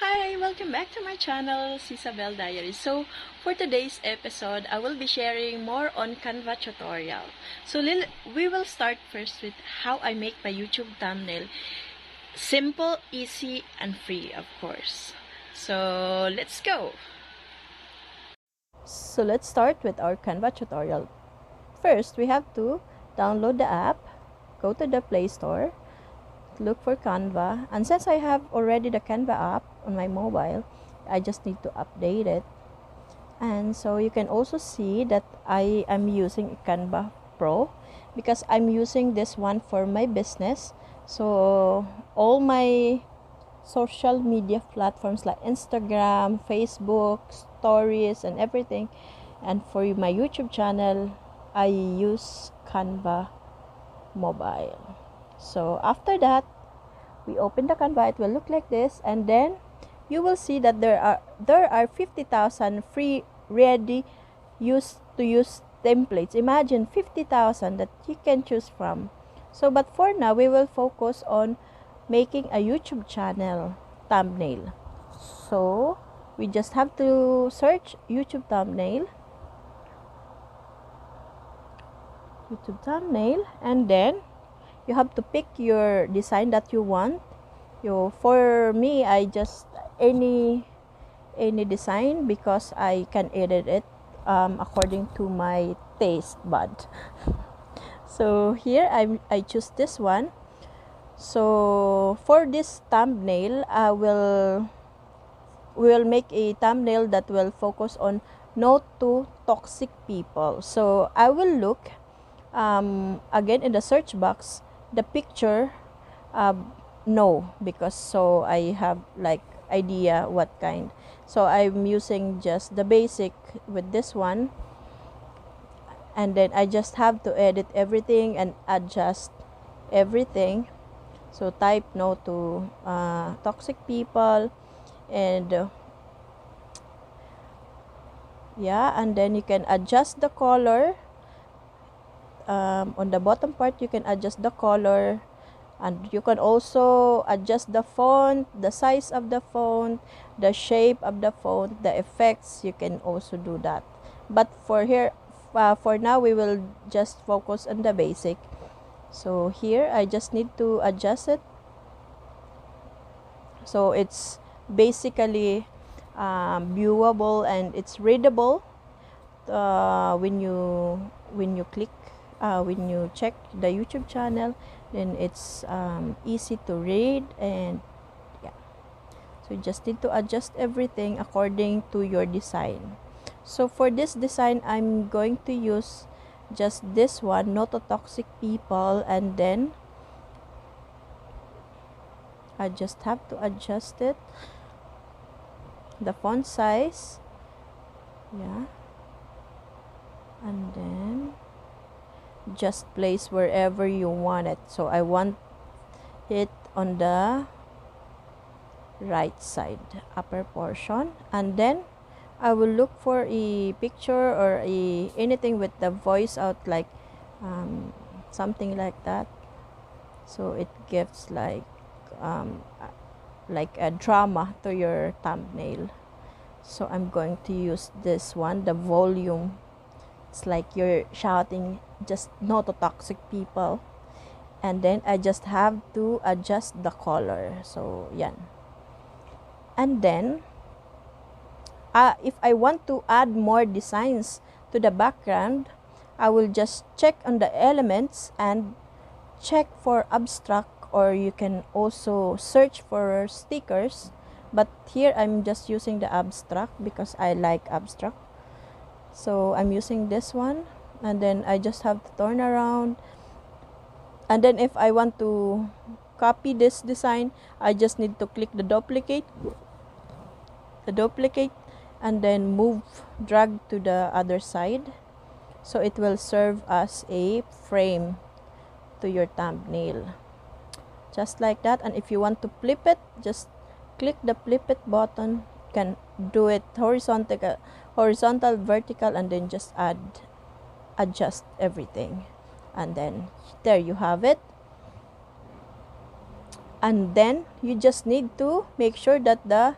Hi, welcome back to my channel, Isabel Diaries. So, for today's episode, I will be sharing more on Canva tutorial. So, we will start first with how I make my YouTube thumbnail. Simple, easy, and free, of course. So, let's go! So let's start with our Canva tutorial. First, we have to download the app, go to the Play Store, look for Canva, and since I have already the Canva app on my mobile, I just need to update it. And so you can also see that I am using Canva Pro because I'm using this one for my business. So all my social media platforms like Instagram, Facebook, stories, and everything. And for my YouTube channel, I use Canva Mobile. So after that, we open the Canva. It will look like this, and then you will see that there are 50,000 free ready to use templates. Imagine 50,000 that you can choose from. So, but for now, we will focus on making a YouTube channel thumbnail. So we just have to search YouTube thumbnail, and then you have to pick your design that you want. For me, I just any design because I can edit it according to my taste bud. So here I choose this one. So for this thumbnail, we will make a thumbnail that will focus on no to toxic people. So I will look again in the search box the picture no, because so I have like idea what kind. So I'm using just the basic with this one, and then I just have to edit everything and adjust everything. So type no to toxic people, and yeah, and then you can adjust the color. On the bottom part you can adjust the color, and you can also adjust the font, the size of the font, the shape of the font, the effects. You can also do that, but for now we will just focus on the basic. So here I just need to adjust it so it's basically viewable and it's readable when you click when you check the YouTube channel. Then it's easy to read, and yeah, so you just need to adjust everything according to your design. So for this design, I'm going to use just this one, no to toxic people, and then I just have to adjust it, the font size, yeah, and then just place wherever you want it. So I want it on the right side upper portion, and then I will look for a picture or anything with the voice out, like something like that, so it gives like a drama to your thumbnail. So I'm going to use this one, the volume. It's like you're shouting just no to toxic people, and then I just have to adjust the color. So yan, and then if I want to add more designs to the background, I will just check on the elements and check for abstract, or you can also search for stickers, but here I'm just using the abstract because I like abstract. So I'm using this one, and then I just have to turn around, and then if I want to copy this design, I just need to click the duplicate, and then drag to the other side, so it will serve as a frame to your thumbnail, just like that. And if you want to flip it, just click the flip it button. You can do it horizontal, vertical, and then just adjust everything, and then there you have it. And then you just need to make sure that the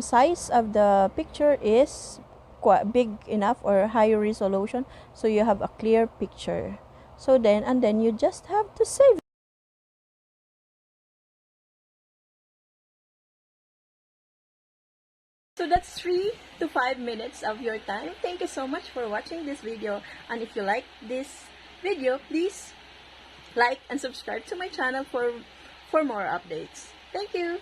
size of the picture is quite big enough or high resolution, so you have a clear picture. So then you just have to save. So that's 3 to 5 minutes of your time. Thank you so much for watching this video. And if you like this video, please like and subscribe to my channel for more updates. Thank you.